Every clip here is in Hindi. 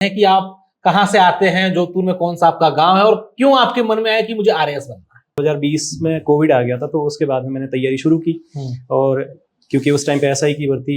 है कि आप कहाँ से आते हैं, जोधपुर में कौन सा आपका गांव है और क्यों आपके मन में आया कि मुझे आरएएस बनना है? 2020 में कोविड आ गया था, तो उसके बाद में मैंने तैयारी शुरू की और क्योंकि उस टाइम पे एसआई की भर्ती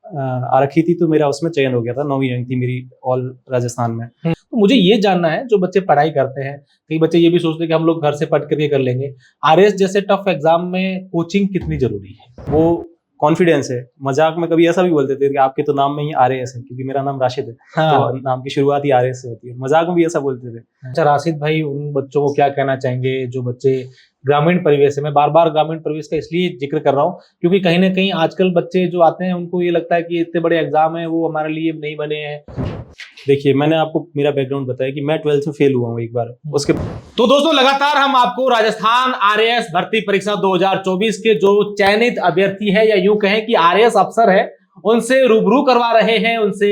आ रखी थी, तो मेरा उसमें चयन हो गया था। 9वीं रैंक थी मेरी ऑल राजस्थान में। तो मुझे ये जानना है, जो बच्चे पढ़ाई करते हैं, कई बच्चे ये भी सोचते हैं कि हम लोग घर से पढ़ करके कर लेंगे, आरएएस जैसे टफ एग्जाम में कोचिंग कितनी जरूरी है? वो कॉन्फिडेंस है। मजाक में कभी ऐसा भी बोलते थे कि आपके तो नाम में ही आरएएस है, क्योंकि मेरा नाम राशिद है। तो नाम की शुरुआत ही आरएएस से होती है। मजाक में भी ऐसा बोलते थे। अच्छा राशिद भाई, उन बच्चों को क्या कहना चाहेंगे जो बच्चे ग्रामीण परिवेश है? मैं बार बार ग्रामीण परिवेश का इसलिए जिक्र कर रहा हूँ क्योंकि कहीं ना कहीं आजकल बच्चे जो आते हैं उनको ये लगता है कि इतने बड़े एग्जाम है, वो हमारे लिए नहीं बने हैं। देखिए, मैंने आपको मेरा बैकग्राउंड बताया कि मैं 12th में फेल हुआ हूँ एक बार। उसके तो दोस्तों, लगातार हम आपको राजस्थान आरएएस भर्ती परीक्षा 2024 के जो चयनित अभ्यर्थी है, या यूं कहें कि आरएएस अफसर है, उनसे रूबरू करवा रहे हैं, उनसे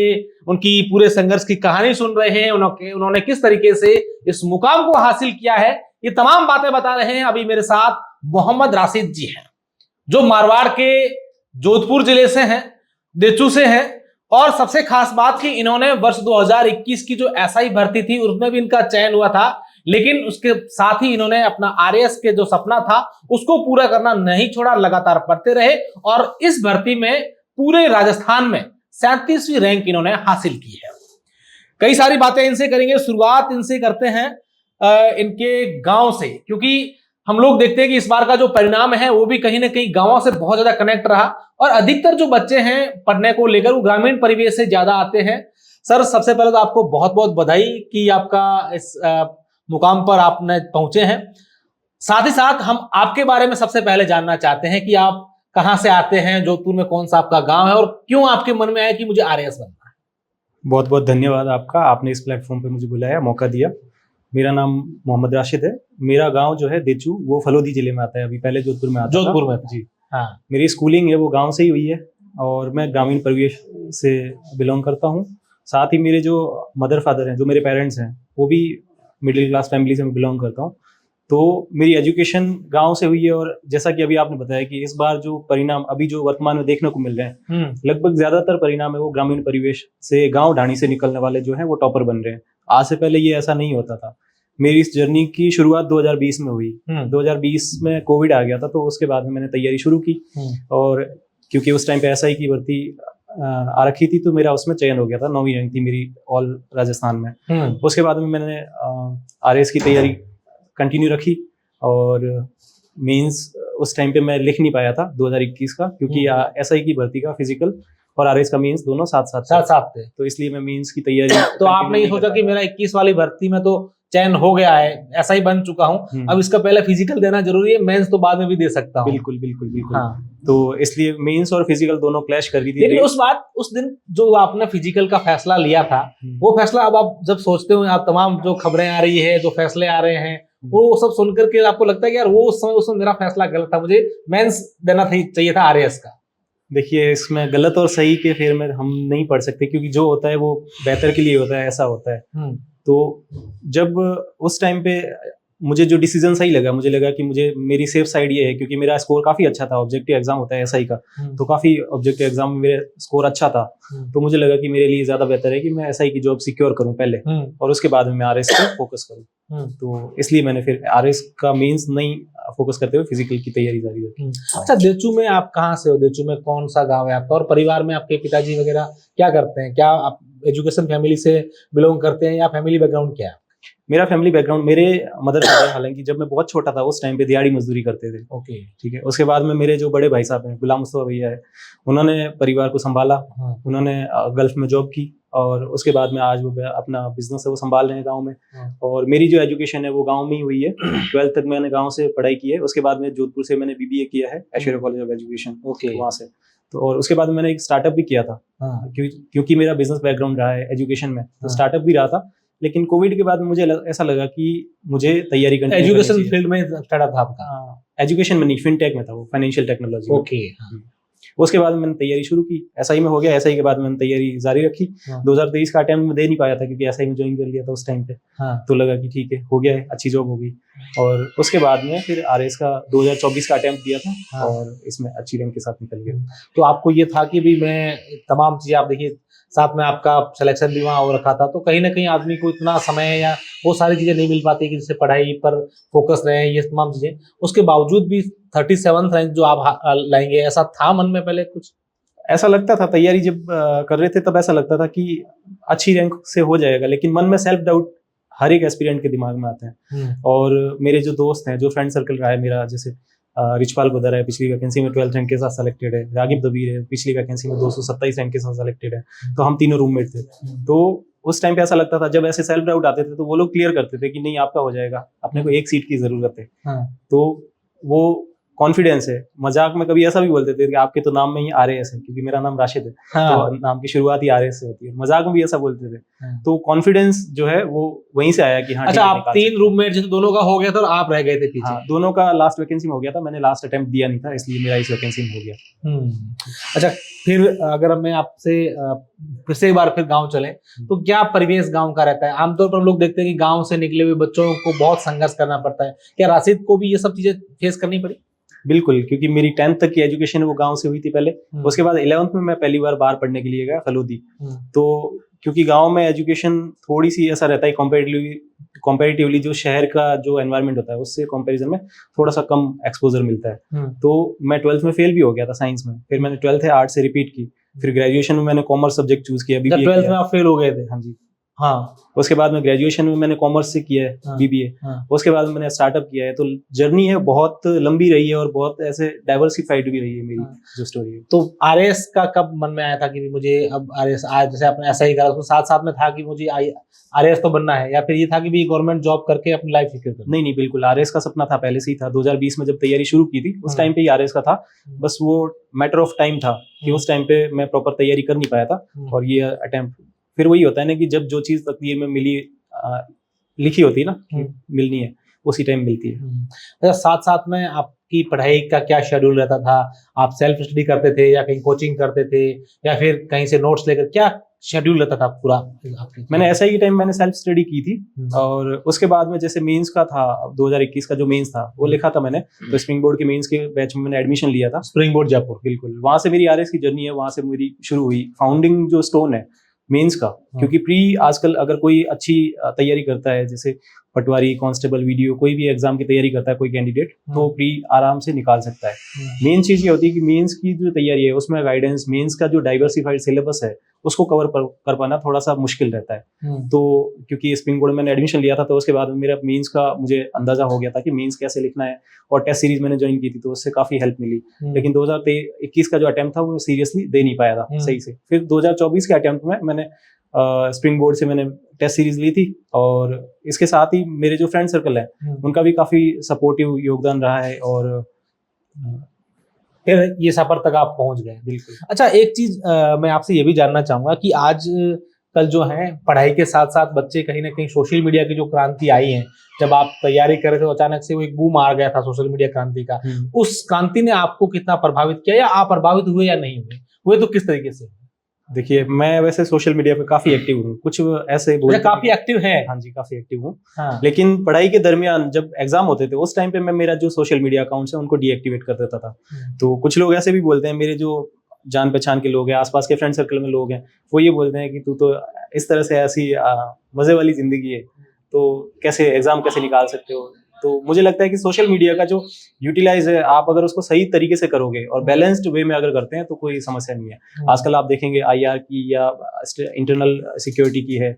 उनकी पूरे संघर्ष की कहानी सुन रहे हैं, उन्होंने किस तरीके से इस मुकाम को हासिल किया है, ये तमाम बातें बता रहे हैं। अभी मेरे साथ मोहम्मद राशिद जी हैं, जो मारवाड़ के जोधपुर जिले से हैं, देचू से हैं, और सबसे खास बात कि इन्होंने वर्ष 2021 की जो एसआई भर्ती थी उसमें भी इनका चयन हुआ था, लेकिन उसके साथ ही इन्होंने अपना आरएएस के जो सपना था उसको पूरा करना नहीं छोड़ा, लगातार पढ़ते रहे और इस भर्ती में पूरे राजस्थान में 37वीं रैंक इन्होंने हासिल की है। कई सारी बातें इनसे करेंगे। शुरुआत इनसे करते हैं इनके गांव से, क्योंकि हम लोग देखते हैं कि इस बार का जो परिणाम है वो भी कहीं ना कहीं गांवों से बहुत ज्यादा कनेक्ट रहा और अधिकतर जो बच्चे हैं पढ़ने को लेकर वो ग्रामीण परिवेश से ज्यादा आते हैं। सर, सबसे पहले तो आपको बहुत बहुत बधाई कि आपका इस मुकाम पर आपने पहुंचे हैं। साथ ही साथ हम आपके बारे में सबसे पहले जानना चाहते हैं कि आप कहाँ से आते हैं, जोधपुर में कौन सा आपका गांव है और क्यों आपके मन में आया कि मुझे आरएएस बनना है? बहुत बहुत धन्यवाद आपका, आपने इस प्लेटफॉर्म पे मुझे बुलाया, मौका दिया। मेरा नाम मोहम्मद राशिद है। मेरा गांव जो है देचू, वो फलोदी जिले में आता है। अभी पहले जोधपुर में आता था। जोधपुर में जी हाँ। मेरी स्कूलिंग है वो गांव से ही हुई है और मैं ग्रामीण परिवेश से बिलोंग करता हूँ। साथ ही मेरे जो मदर फादर हैं, जो मेरे पेरेंट्स हैं, वो भी मिडिल क्लास फैमिली से मैं बिलोंग करता हूँ। तो मेरी एजुकेशन गांव से हुई है और जैसा कि अभी आपने बताया कि इस बार जो परिणाम अभी जो वर्तमान में देखने को मिल रहे हैं, लगभग ज्यादातर परिणाम है वो ग्रामीण परिवेश से, गांव ढाणी से निकलने वाले जो हैं वो टॉपर बन रहे हैं। आज से पहले ये ऐसा नहीं होता था। मेरी इस जर्नी की शुरुआत 2020 में हुई। 2020 में कोविड आ गया था, तो उसके बाद में मैंने तैयारी शुरू की और क्योंकि उस टाइम पे एसआई की भर्ती आ रखी थी, तो मेरा उसमें चयन हो गया था। 9वीं रैंक थी मेरी ऑल राजस्थान में। उसके बाद में मैंने आरएएस की तैयारी कंटिन्यू रखी और मेंस उस टाइम पे मैं लिख नहीं पाया था 2021 का, क्योंकि एसआई की भर्ती का फिजिकल और आरएएस का मेंस दोनों साथ साथ थे। तो इसलिए मैं मेंस की तैयारी तो आपने ये सोचा कि मेरा 21 वाली भर्ती में तो चयन हो गया है, ऐसा ही बन चुका हूँ, अब इसका पहले फिजिकल देना जरूरी है, मेंस तो बाद में भी दे सकता हूँ। बिल्कुल बिल्कुल बिल्कुल। हाँ। तो इसलिए मेंस और फिजिकल दोनों क्लैश कर रही थी। लेकिन उस दिन जो आपने फिजिकल का फैसला लिया था, वो फैसला अब आप जब सोचते हो, आप तमाम जो खबरें आ रही है, जो फैसले आ रहे हैं, वो सब सुनकर के आपको लगता है कि यार वो उस समय मेरा फैसला गलत था, मुझे मेंस देना चाहिए था आरएएस का? देखिए, इसमें गलत और सही के फेर में हम नहीं पढ़ सकते, क्योंकि जो होता है वो बेहतर के लिए होता है, ऐसा होता है। तो जब उस टाइम पे मुझे जो डिसीजन सही लगा, मुझे लगा कि मुझे मेरी सेफ साइड ये है, क्योंकि मेरा स्कोर काफी अच्छा था। ऑब्जेक्टिव एग्जाम होता है एसआई का, तो काफी ऑब्जेक्टिव एग्जाम में मेरा स्कोर अच्छा था। तो मुझे लगा कि मेरे लिए ज्यादा बेहतर है कि मैं एसआई की जॉब सिक्योर करूं पहले और उसके बाद में मैं आरएएस पे फोकस करूं। तो इसलिए मैंने फिर आरएएस का मेंस नहीं फोकस करते हुए फिजिकल की तैयारी जारी रखी। अच्छा, देचू में आप कहाँ से हो? देचू में कौन सा गाँव है आपका और परिवार में आपके पिताजी वगैरह क्या करते हैं? क्या आप एजुकेशन फैमिली से बिलोंग करते हैं या फैमिली बैकग्राउंड क्या है? मेरा फैमिली बैकग्राउंड, मेरे मदर फादर हालांकि जब मैं बहुत छोटा था उस टाइम पे दिहाड़ी मजदूरी करते थे। ओके, ठीक है। उसके बाद में मेरे जो बड़े भाई साहब हैं, गुलाम मुस्तफा भैया है, उन्होंने परिवार को संभाला। उन्होंने गल्फ में जॉब की और उसके बाद में आज वो अपना बिजनेस है वो संभाल रहे हैं गाँव में। और मेरी जो एजुकेशन है वो गाँव में ही हुई है। 12th तक मैंने गाँव से पढ़ाई की है। उसके बाद में जोधपुर से मैंने बीबीए किया है, ऐश्वर्या कॉलेज ऑफ एजुकेशन, वहाँ से। तो और उसके बाद मैंने एक स्टार्टअप भी किया था, क्योंकि मेरा बिजनेस बैकग्राउंड रहा है एजुकेशन में, तो स्टार्टअप भी रहा था। लेकिन कोविड के बाद मुझे ऐसा लगा कि मुझे तैयारी करनी है। एजुकेशन फील्ड में स्टार्टअप था आपका? एजुकेशन में नहीं, फिनटेक में था वो, फाइनेंशियल टेक्नोलॉजी। ओके। उसके बाद मैंने तैयारी शुरू की, एसआई में हो गया, एसआई के बाद मैंने तैयारी जारी रखी। हाँ। 2023 का अटेम्प्ट में दे नहीं पाया था क्योंकि एसआई में ज्वाइन कर लिया था उस टाइम पे। हाँ। तो लगा कि ठीक है, हो गया है, अच्छी जॉब हो गई। और उसके बाद में फिर आरएस का 2024 का अटेम्प्ट दिया था। हाँ। और इसमें अच्छी रैंक के साथ निकल गया। तो आपको ये था कि भी मैं तमाम चीजें, आप देखिए साथ में आपका सिलेक्शन भी वहाँ हो रखा था, तो कहीं ना कहीं आदमी को इतना समय या वो सारी चीजें नहीं मिल पाती कि जैसे पढ़ाई पर फोकस रहे, ये तमाम चीजें। उसके बावजूद भी 37th रैंक जो आप लाएंगे, ऐसा था मन में पहले कुछ? ऐसा लगता था, तैयारी जब कर रहे थे तब ऐसा लगता था कि अच्छी रैंक से हो जाएगा, लेकिन मन में सेल्फ डाउट हर एक एस्पिरेंट के दिमाग में आता है। और मेरे जो दोस्त हैं, जो फ्रेंड सर्कल रहा है मेरा, जैसे रिचपाल गोदर है, पिछली वैकेंसी में 12th रैंक के साथ सेलेक्टेड है। रागिब दबीर है, पिछली वैकेंसी में 227 रैंक के साथ सेलेक्टेड है। तो हम तीनों रूममेट थे। तो उस टाइम पे ऐसा लगता था, जब ऐसे सेल्फ डाउट आते थे तो वो लोग क्लियर करते थे कि नहीं, आपका हो जाएगा, अपने को एक सीट की जरूरत है। तो वो कॉन्फिडेंस है। मजाक में कभी ऐसा भी बोलते थे कि आपके तो नाम में ही आरएएस है, क्योंकि मेरा नाम राशिद है। तो नाम की शुरुआत ही आरएएस से होती है। मजाक में भी ऐसा बोलते थे। तो कॉन्फिडेंस जो है वो वहीं से आया कि हाँ। अच्छा, आप 3 रूममेट जिन दोनों का हो गया था और आप रह गए थे पीछे? हाँ, दोनों का लास्ट वैकेंसी में हो गया था। मैंने लास्ट अटेम्प्ट दिया नहीं था, इसलिए मेरा इस वैकेंसी में हो गया। अच्छा, फिर अगर मैं आपसे फिर से एक बार फिर गांव चले, तो क्या परिवेश गांव का रहता है? आमतौर पर हम लोग देखते हैं कि गांव से निकले हुए बच्चों को बहुत संघर्ष करना पड़ता है। क्या राशिद को भी ये सब चीजें फेस करनी पड़ी? बिल्कुल, क्योंकि मेरी 10th तक की एजुकेशन वो गांव से हुई थी पहले। उसके बाद 11th में मैं पहली बार बाहर पढ़ने के लिए गया फलोदी। तो क्योंकि गांव में एजुकेशन थोड़ी सी ऐसा रहता है कंपैरेटिवली जो शहर का जो एनवायरनमेंट होता है उससे कंपैरिजन में थोड़ा सा कम एक्सपोजर मिलता है। तो मैं 12th में फेल भी हो गया था साइंस में। फिर मैंने 12th आर्ट से रिपीट की। फिर ग्रेजुएशन में मैंने कॉमर्स सब्जेक्ट चूज किया, बीबीए। 12th में आप फेल हो गए थे? हाँ जी। हाँ। उसके बाद में ग्रेजुएशन में मैंने कॉमर्स से किया है। हाँ। बीबीए। हाँ। उसके बाद मैंने स्टार्टअप किया है। तो जर्नी है बहुत लंबी रही है और बहुत ऐसे डाइवर्सिफाइड भी रही है मेरी। हाँ। जो स्टोरी है। तो आरएस का कब मन में आया था कि मुझे अब आरएस, जैसे आपने ऐसा ही करा, उसको साथ साथ में था कि मुझे आरएस तो बनना है, या फिर ये था कि भी गवर्नमेंट जॉब करके अपनी लाइफ सिक्योर करना? नहीं, बिल्कुल, आरएस का सपना था पहले से ही था। 2020 में जब तैयारी शुरू की थी उस टाइम पे ही आरएस का था। बस वो मैटर ऑफ टाइम था कि उस टाइम पे मैं प्रॉपर तैयारी कर नहीं पाया था। और ये अटेम्प्ट फिर वही होता है ना कि जब जो चीज तकदीर में मिली लिखी होती है ना, मिलनी है, उसी टाइम मिलती है। अच्छा, साथ साथ में आपकी पढ़ाई का क्या शेड्यूल रहता था? आप सेल्फ स्टडी करते थे या कहीं कोचिंग करते थे या फिर कहीं से नोट्स लेकर, क्या शेड्यूल रहता था पूरा? मैंने ऐसा ही टाइम मैंने सेल्फ स्टडी की थी। और उसके बाद में जैसे मेंस का था, 2021 का जो मेंस था वो लिखा था मैंने। तो स्प्रिंग बोर्ड के मेंस के बैच में मैंने एडमिशन लिया था, स्प्रिंग बोर्ड जयपुर। बिल्कुल, वहां से मेरी आरएस की जर्नी है, वहां से मेरी शुरू हुई। फाउंडिंग जो स्टोन है मेंस का, क्योंकि प्री आजकल अगर कोई अच्छी तैयारी करता है, जैसे पटवारी, कांस्टेबल, वीडियो, कोई भी एग्जाम की तैयारी करता है कोई कैंडिडेट, तो प्री आराम से निकाल सकता है। मेन चीज ये होती है कि मेंस की जो तैयारी है उसमें गाइडेंस, मेंस का जो डाइवर्सिफाइड सिलेबस है उसको कवर कर पाना थोड़ा सा मुश्किल रहता है। तो क्योंकि स्प्रिंग बोर्ड में मैंने एडमिशन लिया था तो उसके बाद मेरा मेंस का मुझे अंदाजा हो गया था कि मेंस कैसे लिखना है। और टेस्ट सीरीज मैंने ज्वाइन की थी तो उससे काफी हेल्प मिली। लेकिन 2021 का जो अटेम्प्ट था वो सीरियसली दे नहीं पाया था सही से। फिर 2024 के अटेम्प्ट में मैंने स्प्रिंग बोर्ड से मैंने टेस्ट सीरीज ली थी। और इसके साथ ही मेरे जो फ्रेंड सर्कल है उनका भी काफी सपोर्टिव योगदान रहा है। और फिर ये सफर तक आप पहुंच गए। बिल्कुल। अच्छा, एक चीज मैं आपसे ये भी जानना चाहूंगा कि आज कल जो है पढ़ाई के साथ साथ बच्चे कहीं ना कहीं सोशल मीडिया की जो क्रांति आई है, जब आप तैयारी कर रहे थे तो अचानक से वो एक बूम आ गया था सोशल मीडिया क्रांति का। उस क्रांति ने आपको कितना प्रभावित किया, या आप प्रभावित हुए या नहीं हुए तो किस तरीके से? देखिए, मैं वैसे सोशल मीडिया पे काफी एक्टिव हूँ। कुछ ऐसे बोलते काफी एक्टिव है? हाँ जी, काफी एक्टिव हूँ। हाँ। लेकिन पढ़ाई के दरमियान जब एग्जाम होते थे उस टाइम पे मैं मेरा जो सोशल मीडिया अकाउंट्स है उनको डीएक्टिवेट कर देता था। तो कुछ लोग ऐसे भी बोलते हैं, मेरे जो जान पहचान के लोग हैं, आसपास के फ्रेंड सर्कल में लोग हैं, वो ये बोलते हैं कि तू तो इस तरह से ऐसी मजे वाली जिंदगी है, तो कैसे एग्जाम कैसे निकाल सकते हो। तो मुझे लगता है कि सोशल मीडिया का जो यूटिलाइज है, आप अगर उसको सही तरीके से करोगे और बैलेंस्ड वे में अगर करते हैं तो कोई समस्या नहीं है। आजकल आप देखेंगे आईआर की या इंटरनल सिक्योरिटी की है,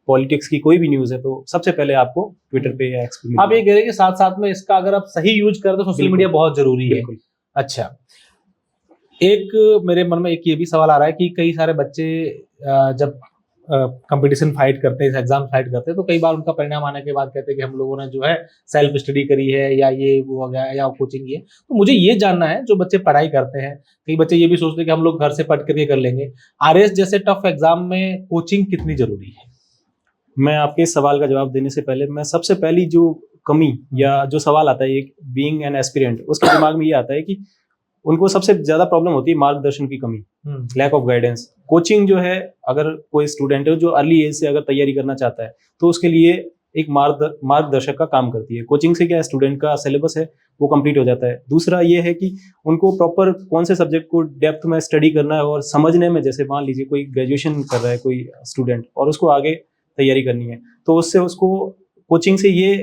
पॉलिटिक्स की कोई भी न्यूज है, तो सबसे पहले आपको ट्विटर पे या एक्स पे। आप ये कह रहे हैं कि साथ साथ में इसका अगर आप सही यूज करें तो सोशल मीडिया बहुत जरूरी है। अच्छा, एक मेरे मन में एक ये भी सवाल आ रहा है कि कई सारे बच्चे जब कंपटीशन फाइट करते हैं, एग्जाम फाइट करते हैं, तो कई बार उनका परिणाम आने के बाद कहते हैं कि हम लोगों ने जो है सेल्फ स्टडी करी है या ये वो हो गया या कोचिंग की है। तो मुझे ये जानना है, जो बच्चे पढ़ाई करते हैं, कई बच्चे ये भी सोचते हैं कि हम लोग घर से पढ़ करके कर लेंगे, आरएस जैसे टफ एग्जाम में कोचिंग कितनी जरूरी है? मैं आपके इस सवाल का जवाब देने से पहले मैं सबसे पहली जो कमी या जो सवाल आता है एक बीइंग एन एस्पिरेंट, उसके दिमाग में ये आता है कि उनको सबसे ज्यादा प्रॉब्लम होती है मार्गदर्शन की कमी, लैक ऑफ गाइडेंस। कोचिंग जो है, अगर कोई स्टूडेंट है जो अर्ली एज से अगर तैयारी करना चाहता है तो उसके लिए एक मार्गदर्शक का काम करती है। कोचिंग से क्या है, स्टूडेंट का सिलेबस है वो कंप्लीट हो जाता है। दूसरा ये है कि उनको प्रॉपर कौन से सब्जेक्ट को डेप्थ में स्टडी करना है और समझने में, जैसे मान लीजिए कोई ग्रेजुएशन कर रहा है कोई स्टूडेंट और उसको आगे तैयारी करनी है, तो उससे उसको कोचिंग से ये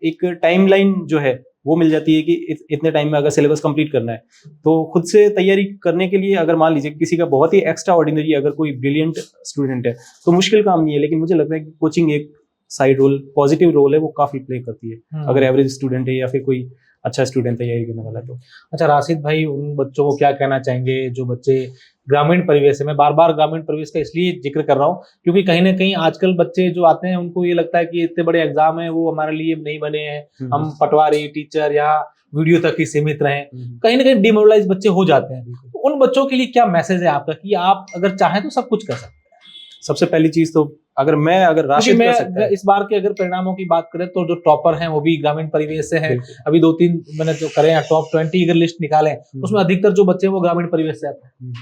एक टाइमलाइन जो है वो मिल जाती है कि इतने टाइम में अगर सिलेबस कंप्लीट करना है। तो खुद से तैयारी करने के लिए अगर मान लीजिए किसी का बहुत ही एक्स्ट्रा ऑर्डिनरी, अगर कोई ब्रिलियंट स्टूडेंट है तो मुश्किल काम नहीं है, लेकिन मुझे लगता है कि कोचिंग एक साइड रोल, पॉजिटिव रोल है, वो काफी प्ले करती है अगर एवरेज स्टूडेंट है या फिर कोई अच्छा स्टूडेंट तैयारी करने वाला है तो। अच्छा राशिद भाई, उन बच्चों को क्या कहना चाहेंगे जो बच्चे ग्रामीण परिवेश है? मैं बार बार ग्रामीण परिवेश का इसलिए जिक्र कर रहा हूँ क्योंकि कहीं ना कहीं आजकल बच्चे जो आते हैं उनको ये लगता है कि इतने बड़े एग्जाम है वो हमारे लिए नहीं बने हैं, हम पटवारी, टीचर या वीडियो तक ही सीमित रहें। कहीं ना कहीं डिमोरलाइज बच्चे हो जाते हैं। तो उन बच्चों के लिए क्या मैसेज है आपका कि आप अगर चाहें तो सब कुछ कर सकते हैं? सबसे पहली चीज तो अगर राशिद कर सकता है, इस बार के अगर परिणामों की बात करें तो जो टॉपर हैं वो भी ग्रामीण परिवेश से हैं। अभी 2-3 मैंने जो करे हैं टॉप 20 अगर लिस्ट निकालें उसमें अधिकतर जो बच्चे हैं वो ग्रामीण परिवेश से आते हैं।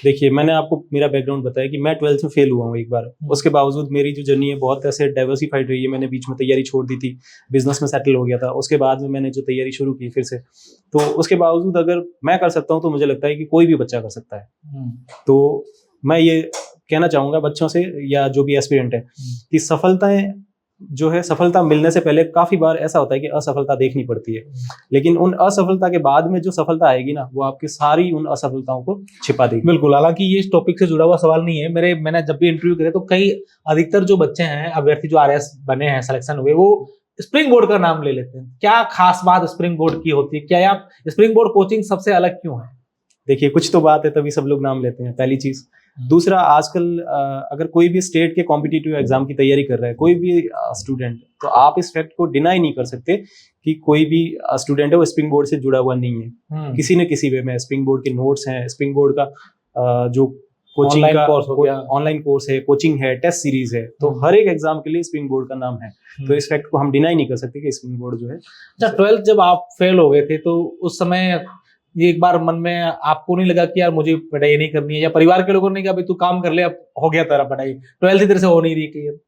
देखिए, मैंने आपको मेरा बैकग्राउंड बताया कि मैं 12th में फेल हुआ हूँ एक बार। उसके बावजूद मेरी जो जर्नी है बहुत ऐसे डाइवर्सिफाइड रही है। मैंने बीच में तैयारी छोड़ दी थी, बिजनेस में सेटल हो गया था, उसके बाद में मैंने जो तैयारी शुरू की फिर से, तो उसके बावजूद अगर मैं कर सकता हूँ तो मुझे लगता है कि कोई भी बच्चा कर सकता है। तो मैं ये कहना चाहूंगा बच्चों से या जो भी एस्पिरेंट है कि सफलता मिलने से पहले काफी बार ऐसा होता है कि असफलता देखनी पड़ती है, लेकिन उन असफलता के बाद में जो सफलता आएगी ना, वो आपकी सारी उन असफलताओं को छिपा देगी। बिल्कुल, हालांकि ये इस टॉपिक से जुड़ा हुआ सवाल नहीं है। मैंने जब भी इंटरव्यू करे तो कई अधिकतर जो बच्चे हैं, अभ्यर्थी जो आरएएस बने हैं, सिलेक्शन हुए, वो स्प्रिंग बोर्ड का नाम ले लेते हैं। क्या खास बात स्प्रिंग बोर्ड की होती है? क्या आप स्प्रिंग बोर्ड कोचिंग सबसे अलग क्यों है? देखिए, कुछ तो बात है तभी सब लोग नाम लेते हैं, पहली चीज। दूसरा, आजकल अगर कोई भी स्टेट के कॉम्पिटिटिव एग्जाम की तैयारी कर रहा है कोई भी स्टूडेंट, तो आप इस फैक्ट को डिनाई नहीं कर सकते कि कोई भी स्टूडेंट है वो स्प्रिंग बोर्ड से जुड़ा हुआ नहीं है। किसी न किसी वे में स्प्रिंग बोर्ड के नोट्स हैं, स्प्रिंग बोर्ड का जो कोचिंग का ऑनलाइन कोर्स है, कोचिंग है, टेस्ट सीरीज है, तो हर एक एग्जाम के लिए स्प्रिंग बोर्ड का नाम है। तो इस फैक्ट को हम डिनाई नहीं कर सकते कि स्प्रिंग बोर्ड जो है। अच्छा, 12th जब आप फेल हो गए थे तो उस समय ये एक बार मन में आपको नहीं लगा कि यार मुझे पढ़ाई नहीं करनी है, या परिवार के लोगों ने कहा भाई तू काम कर ले, अब हो गया तेरा पढ़ाई, 12th इधर से हो नहीं रही क्लियर?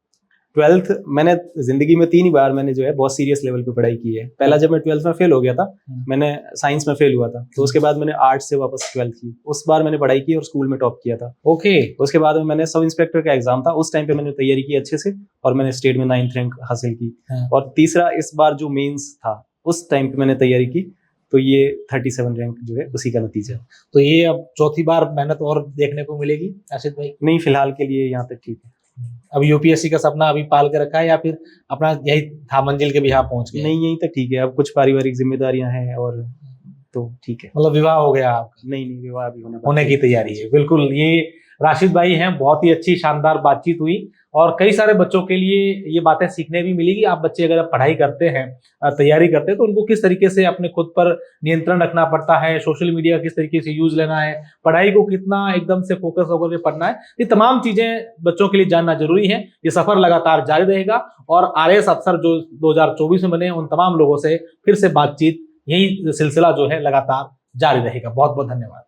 12th मैंने जिंदगी में 3 ही बार मैंने जो है बहुत सीरियस लेवल पे पढ़ाई की है। पहला जब मैं 12th में फेल हो गया था, मैंने साइंस में फेल हुआ था, तो उसके बाद मैंने आर्ट्स से वापस 12th की। उस बार मैंने पढ़ाई की और स्कूल में टॉप किया था। ओके। उसके बाद में मैंने सब इंस्पेक्टर का एग्जाम था, उस टाइम पे मैंने तैयारी की अच्छे से और मैंने स्टेट में 9th रैंक हासिल की। और तीसरा, इस बार जो मेंस था उस टाइम पे मैंने तैयारी की, तो ये 37 रैंक जो है उसी का नतीजा है। तो ये अब चौथी बार मेहनत और देखने को मिलेगी राशिद भाई? नहीं, फिलहाल के लिए यहाँ तक ठीक है। अब यूपीएससी का सपना अभी पाल के रखा है या फिर अपना यही था मंजिल के भी यहाँ पहुंच गए? नहीं, यहीं तक ठीक है। अब कुछ पारिवारिक जिम्मेदारियां हैं और तो ठीक है। मतलब विवाह हो गया आपका? नहीं, विवाह अभी होने की तैयारी है। बिल्कुल, ये राशिद भाई हैं। बहुत ही अच्छी शानदार बातचीत हुई और कई सारे बच्चों के लिए ये बातें सीखने भी मिली कि आप बच्चे अगर पढ़ाई करते हैं, तैयारी करते हैं, तो उनको किस तरीके से अपने खुद पर नियंत्रण रखना पड़ता है, सोशल मीडिया किस तरीके से यूज लेना है, पढ़ाई को कितना एकदम से फोकस होकर के पढ़ना है, ये तमाम चीजें बच्चों के लिए जानना जरूरी है। ये सफर लगातार जारी रहेगा और आरएएस अफसर जो 2024 में बने उन तमाम लोगों से फिर से बातचीत, यही सिलसिला जो है लगातार जारी रहेगा। बहुत बहुत धन्यवाद।